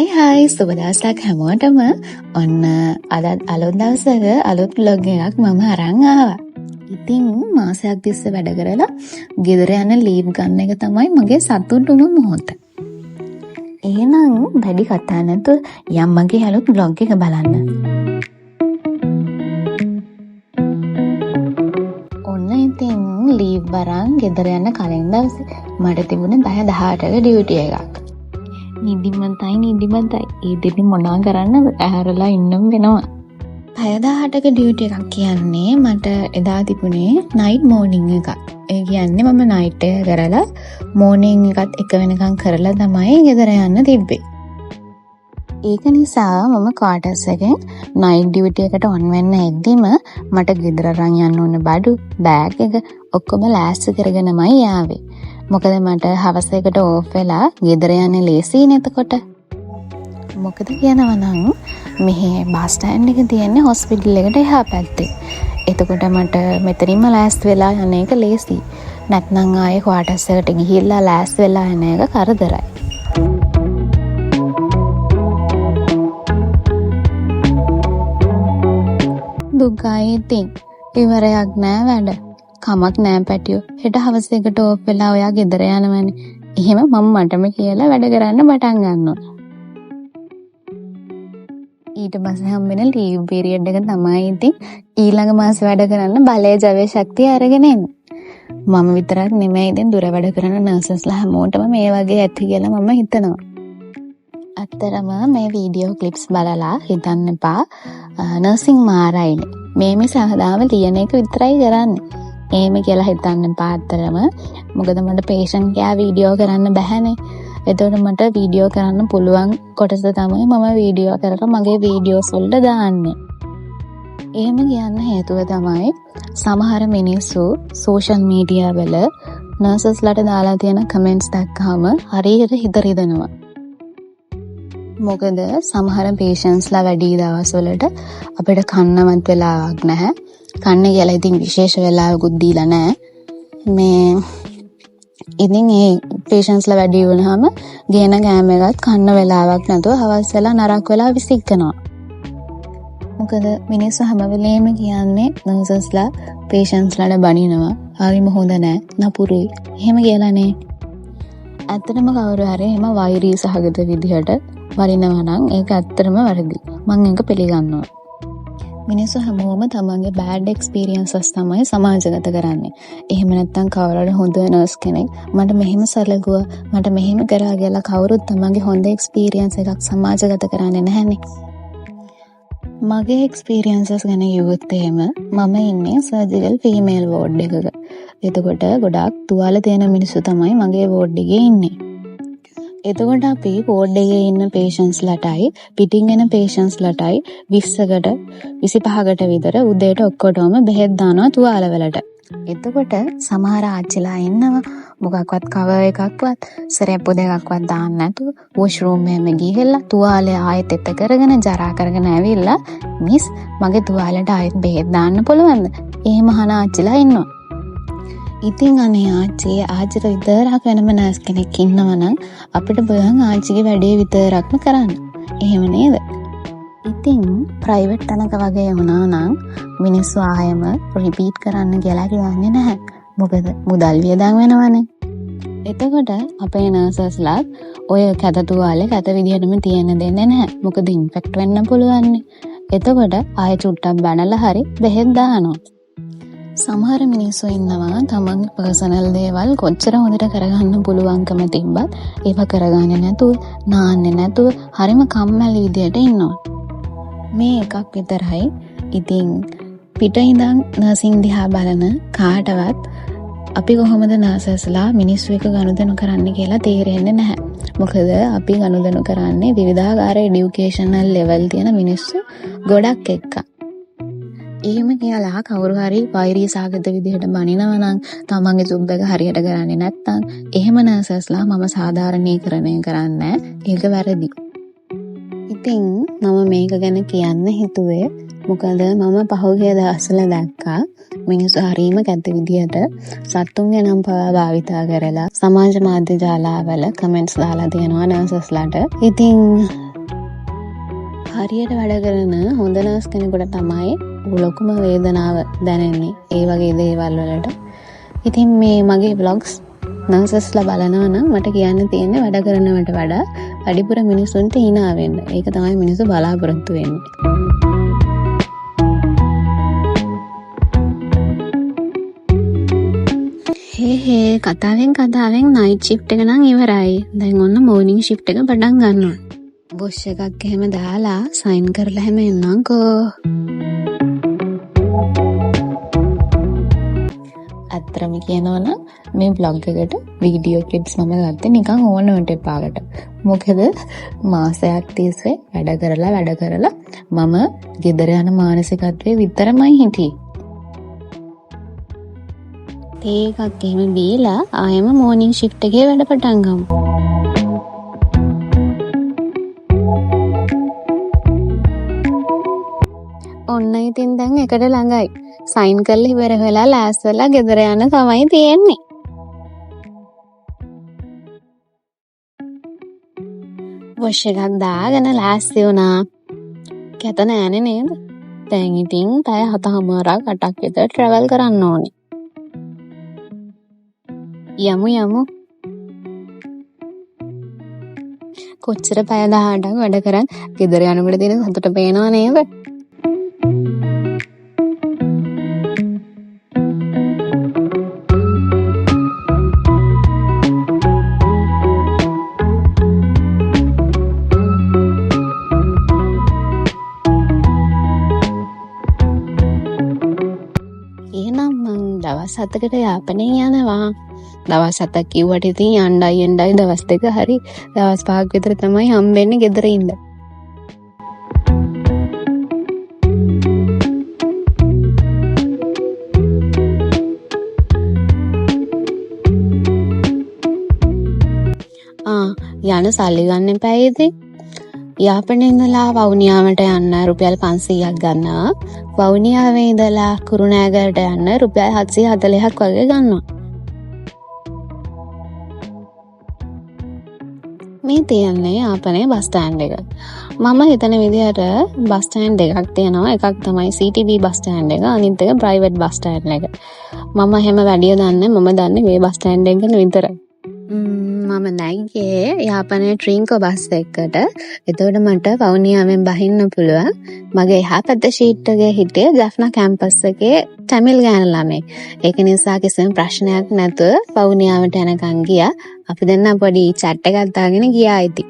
Hai සුබ දවසක් හැමෝටම. ඔන්න අදත් අලුත් දවසක අලුත් vlog එකක් මම අරන් ආවා. ඉතින් මාසයක් තිස්සේ වැඩ කරලා ගෙදර යන ලීව් ගන්න එක තමයි මගේ සතුටුම මොහොත. එහෙනම් වැඩි කතා නැතුව යම් මගේ අලුත් vlog එක බලන්න. ඔන්න ඉතින් ලීව් වරන් ගෙදර යන කලින් දවසේ මට තිබුණ 10-18ක ඩියුටි එකක්. නිදිමතයි. ඒ දෙවි මොනා කරන්න ඇහැරලා ඉන්නම් වෙනවා. 10-18ක ඩියුටි එකක් කියන්නේ මට එදා තිබුණේ නයිට් මෝර්නිං එකක්. ඒ කියන්නේ මම නයිට් එක කරලා මෝර්නිං එකත් එක වෙනකන් කරලා තමයි ගෙදර යන්න තිබ්බේ. ඒක නිසා මම ක්වාටර්ස් එකෙන් නයිට් ඩියුටි එකට ඔන් වෙන්න එද්දිම මට ගෙදර අරන් යන්න ඕන බඩු, බෑග් එක ඔක්කොම ලෑස්ති කරගෙනමයි ආවේ. මොකද මට හවස එකට ඕෆ් වෙලා ගෙදර යන්නේ ලේසි නේතකොට. මොකද කියනවා නම් මෙහි බස් ස්ටෑන්ඩ් එක තියෙන්නේ හොස්පිටල් එකට එහා පැත්තේ. එතකොට මට මෙතනින්ම ලෑස්ති වෙලා යන එක ලේසි. නැත්නම් ආයේ ක්වාටර්ස් එකට ගිහිල්ලා ලෑස්ති වෙලා යන එක කරදරයි. දුකයි ඉතින්. ඉවරයක් නෑ වැඩ. කමක් නෑ පැටියෝ. හෙට හවස එකට ඕෆ් වෙලා ඔයා ගෙදර යනවනේ. එහෙම මම මටම කියලා වැඩ කරන්න පටන් ගන්නවා. ඊට පස්සේ හම්බෙන ලීව් පීරියඩ් එක තමයි ඉතින් ඊළඟ මාසේ වැඩ කරන්න බලය ජවයේ ශක්තිය අරගෙන එන්නේ. මම විතරක් නෙමෙයි ඉතින් දුර වැඩ කරන නර්සස්ලා හැමෝටම මේ වගේ ඇති කියලා මම හිතනවා. අත්‍තරම මේ වීඩියෝ ක්ලිප්ස් බලලා හිතන්න එපා නර්සිං මාරයිනේ. මේ සහදාම ලියන එක විතරයි කරන්නේ. එහෙම කියලා හිතන්න එපා අත්‍තරම. මොකද මට පේෂන්ට් කෙයා වීඩියෝ කරන්න බැහැනේ. එතකොට මට වීඩියෝ කරන්න පුළුවන් කොටස තමයි මම වීඩියෝ කරලා මගේ වීඩියෝස් වලට දාන්නේ. එහෙම කියන්න හේතුව තමයි සමහර මිනිස්සු සෝෂල් මීඩියා වල නර්සස්ලාට දාලා තියෙන කමෙන්ට්ස් දැක්කම හරියට හිත රිදෙනවා. මොකද සමහර පේෂන්ට්ස්ලා වැඩි දවස් වලට අපිට කන්නවත් වෙලාවක් නැහැ. කන්න කියලා ඉතින් විශේෂ වෙලාවකුත් දීලා නැහැ. ඉතින් ඒ පේෂන්ට්ස්ලා වැඩි වුණාම ගේන ගෑම එකත් කන්න වෙලාවක් නැතුව හවස් වෙලා නරක වෙලා විසිකනවා. මොකද මිනිස්සු හැම වෙලේම කියන්නේ නර්සස්ලා පේෂන්ට්ස්ලාට බනිනවා. හරිම හොඳ නැහැ. නපුරුයි. එහෙම කියලානේ. ඇත්තටම කවුරු හරි එහෙම වෛරී සහගත විදිහට වරිනවා නම් ඒක ඇත්තටම වැරදි. මම ඒක පිළිගන්නවා. මිනිස්සු හැමෝම තමන්ගේ බෑඩ් එක්ස්පීරියන්සස් තමයි සමාජගත කරන්නේ. එහෙම නැත්නම් කවුරුහරි හොඳ නර්ස් කෙනෙක් මට මෙහෙම සැලකුවා, මට මෙහෙම කරා කියලා කවුරුත් තමන්ගේ හොඳ එක්ස්පීරියන්ස් එකක් සමාජගත කරන්නේ නැහැනේ. මගේ එක්ස්පීරියන්සස් ගැන කිව්වොත් එහෙම මම ඉන්නේ සර්ජිකල් ෆීමේල් වෝඩ් එකක. එතකොට ගොඩාක් තුවාල තියෙන මිනිස්සු තමයි මගේ වෝඩ් එකේ ඉන්නේ. එතකොට අපි වෝඩ් එකේ ඉන්න පේෂන්ට්ස්ලාටයි පිටින් එන පේෂන්ට්ස්ලාටයි 20කට 25කට විතර උදේට ඔක්කොටම බෙහෙත් දානවා තුවාල වලට. එතකොට සමහර ආච්චිලා ඉන්නවා මොකක්වත් කවර් එකක්වත් සරප්පු දෙකක්වත් දාන්න නැතුව වොෂ්රූම් එකෙම ගිහිල්ලා තුවාලේ ආයෙත් එත කරගෙන ජරා කරගෙන ඇවිල්ලා මිස් මගේ තුවාලෙට ආයෙත් බෙහෙත් දාන්න පුළුවන්ද? එහෙම අහන ආච්චිලා ඉන්නවා. ඉතින් අනේ ආච්චිට විතරක් වෙනම නර්ස් කෙනෙක් ඉන්නවනම් අපිට බලන් ආච්චිගේ වැඩේ විතරක්ම කරන්න. එහෙම නේද? ඉතින් ප්‍රයිවට් තැනක වගේ වුණා නම් මිනිස්සු ආයෙම රිපීට් කරන්න කියලා කියන්නේ නැහැ. මොකද මුදල් වියදම් වෙනවනේ. එතකොට අපේ නර්සස්ලාත් ඔය කැත තුවාලේ කැත විදිහටම තියන්න දෙන්නේ නැහැ. මොකද ඉන්ෆෙක්ට් වෙන්න පුළුවන්නේ. එතකොට ආයෙ චුට්ටක් බනලා හරි බෙහෙත් දානවා. සමහර මිනිස්සු ඉන්නවා තමන්ගේ පර්සනල් දේවල් කොච්චර හොඳට කරගන්න පුළුවන්කම තිබ්බත් ඒව කරගන්නේ නැතුව, නාන්නේ නැතුව හරිම කම්මැලි විදියට ඉන්නවා. මේ එකක් විතරයි. ඉතින් පිට ඉඳන් නර්සින් දිහා බලන කාටවත් අපි කොහොමද නර්සස්ලා මිනිස්සු එක ගනුදෙනු කරන්න කියලා තේරෙන්නේ නැහැ. මොකද අපි ගනුදෙනු කරන්නේ විවිධාකාර এডুকেෂනල් ලෙවල් තියෙන මිනිස්සු ගොඩක් එක්ක. එහෙම කියලා කවුරු හරි වෛරී සාගත විදිහට බනිනවා නම් තමන්ගේ ජොබ් එක හරියට කරන්නේ නැත්නම් එහෙම නර්සස්ලා මම සාධාරණීකරණය කරන්නේ ඒක වැරදි. ඉතින් මම මේක ගැන කියන්න හිතුවේ මොකද මම පහුගිය දවස්වල දැක්කා මිනිස්සු හරීම කැත විදිහට සත්තුන්ගේ නම් පවා භාවිතා කරලා සමාජ මාධ්‍ය ජාලාවල කමෙන්ට්ස් දාලා තියෙනවා නර්සස්ලාට. ඉතින් හරියට වැඩ කරන හොඳ නර්ස් කෙනෙකුට තමයි ලොකුම වේදනාව දැනෙන්නේ ඒ වගේ දේවල් වලට. ඉතින් මේ මගේ vlogs නර්සස්ලා බලනවා නම් මට කියන්න තියෙන්නේ වැඩ කරනවට වඩා වැඩිපුර මිනිස්සුන්ට hina වෙන්න. ඒක තමයි මිනිස්සු බලාපොරොත්තු වෙන්නේ. කතාවෙන් නයිට් ෂිෆ්ට් එක නම් ඉවරයි. දැන් ඔන්න මෝර්නිංగ్ ෂිෆ්ට් එක පටන් ගන්නවා. බොස් එකක් එහෙම දාලා සයින් කරලා හැම එන්නම්කෝ. අත්‍තරම කියනවනම් මේ vlog එකට වීඩියෝ ක්ලිප්ස් මම ගත්තේ නිකන් ඕනවට එපාකට. මොකද මාසයක් තිස්සේ වැඩ කරලා මම ගෙදර යන මානසිකත්වයේ විතරමයි හිටියේ. ඒකක් එහෙම බීලා ආයෙම මෝර්නිංగ్ ෂිෆ්ට් එකේ වැඩ පටන් ගමු. ඔන්න ඉතින් දැන් එකට ළඟයි. සයින් කරලා ඉවර වෙලා ලෑස්ති වෙලා ගෙදර යන්න තමයි තියෙන්නේ. වොෂ් එකක් දාගෙන ලෑස්ති වුණා. කැත නෑනේ නේද? දැන් ඉතින් පැය 7:00ක් 8ක් විතර ට්‍රැවල් කරන්න ඕනේ. යමු. කොච්චර පැය 18ක් වැඩ කරන් ගෙදර යනකොට තියෙන සතුට පේනව නේද? එහෙනම් මං දවස් 7කට යාපනයේ යනවා. දවස් 7ක් කිව්වට ඉතින් යණ්ඩයි දවස් 2 හරි දවස් 5ක් විතර තමයි හම්බෙන්නේ ගෙදර ඉන්න. යන සල්ලි ගන්න එපා ඉතින්. යාපනයේ ඉඳලා වවුනියාවට යන්න රුපියල් 500ක් ගන්නවා. වවුනියාවේ ඉඳලා කුරුණෑගලට යන්න රුපියල් 740ක් වගේ ගන්නවා. මේ තියන්නේ යාපනයේ බස් ස්ටෑන්ඩ් එක. මම හිතන විදිහට බස් ස්ටෑන්ඩ් දෙකක් තියෙනවා. එකක් තමයි CTB බස් ස්ටෑන්ඩ් එක, අනිත් එක ප්‍රයිවට් බස් ස්ටෑන්ඩ් එක. මම හැම වැඩිය දන්නේ මේ බස් ස්ටෑන්ඩ් එක ගැන විතරයි. මම නැග්ගේ යාපනයේ ට්‍රින්කෝ බස් එකකට. එතකොට මට වවුනියාවෙන් බහින්න පුළුවන්. මගේ එහා පැත්ත ෂීට් එකේ හිටියේ ජෆ්නා කැම්පස් එකේ තමිල් ගෑනු ළමයි. ඒක නිසා කිසිම ප්‍රශ්නයක් නැතුව වවුනියාවට යනකම් ගියා. අපි දෙන්න පොඩි chat එකක් දාගෙන ගියා ඉතින්.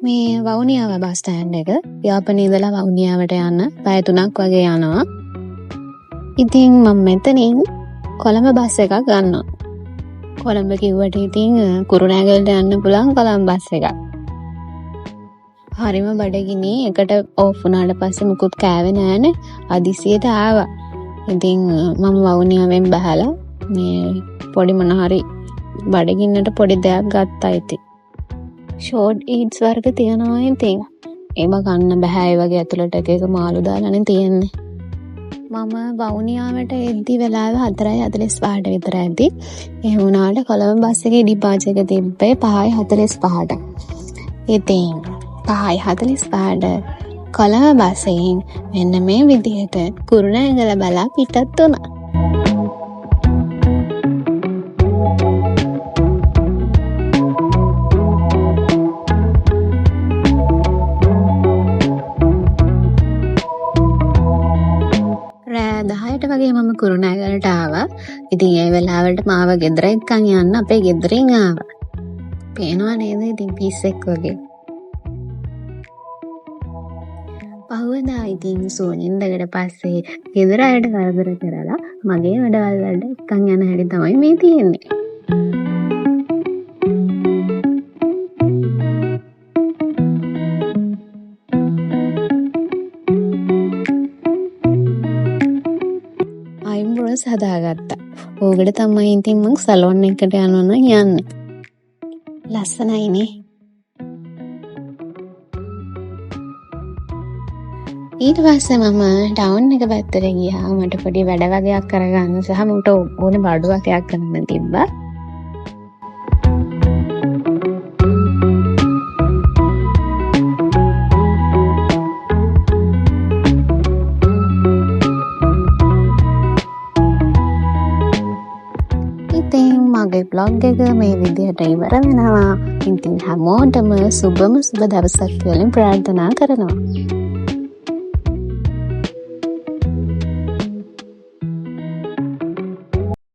මේ වවුනියාව බස් ස්ටෑන්ඩ් එක යාපනයේ ඉඳලා වවුනියාවට යන්න පැය 3ක් වගේ යනවා. ඉතින් මම මෙතනින් කොළඹ බස් එකක් ගන්නවා. කොළඹ කිව්වට ඉතින් කුරුණෑගලට යන්න පුළුවන් කොළඹ බස් එකක්. හරිම බඩගිනි. එකට ඕෆ් වුණාට පස්සේ මුකුත් කෑවේ නෑනේ. අදිසියට ආවා. ඉතින් මම වවුනියාවෙන් බහලා මේ පොඩි මොන හරි බඩගින්නට පොඩි දෙයක් ගත්තා ඉතින්. ෂෝට් ඊට්ස් වර්ග තියනවා ඉතින්. ඒව ගන්න බෑ. ඒ වගේ ඇතුළට එක මාළු දාලානේ තියෙන්නේ. මම වවුනියාවට එද්දි වෙලාව 4:45ට විතර ඇද්දි. ඒ වුණාට කොළඹ බස් එකේ ඩිපාචර් එක තිබ්බේ 5:45ට. ඉතින් 5:45ට කොළඹ බසෙන් මෙන්න මේ විදිහට කුරුණෑගල බලා පිටත් වුණා. රෑ 10ට වගේ මම කුරුණෑගලට ආවා. ඉතින් ඒ වෙලාවට මාව ගෙදර එක්කන් යන්න අපේ ගෙදරින් ආවා. පේනවා නේද ඉතින් පිස්සෙක් වගේ. පහුවදා ඉතින් සෝනින්දකට පස්සේ ගෙදර අයට කරදර කරලා මගේ වැඩවල් වලට එක්කන් යන හැටි තමයි මේ තියෙන්නේ. අයිබ්‍රෝස් හදාගත්තා. ඕකට තමයි ඉතින් මං සලෝන් එකට යනවා නම් යන්නේ. ලස්සනයිනේ. ඊට පස්සේ මම ටවුන් එක පැත්තට ගියා. මට පොඩි වැඩ වගේක් කරගන්න සහ මට ඕනේ බඩු වගේක් කරන්න තිබ්බා. ඉතින් මගේ බ්ලොග් එක මේ විදිහට ඉවර වෙනවා. ඉතින් හැමෝටම සුබම සුබ දවසක් කියලා ප්‍රාර්ථනා කරනවා.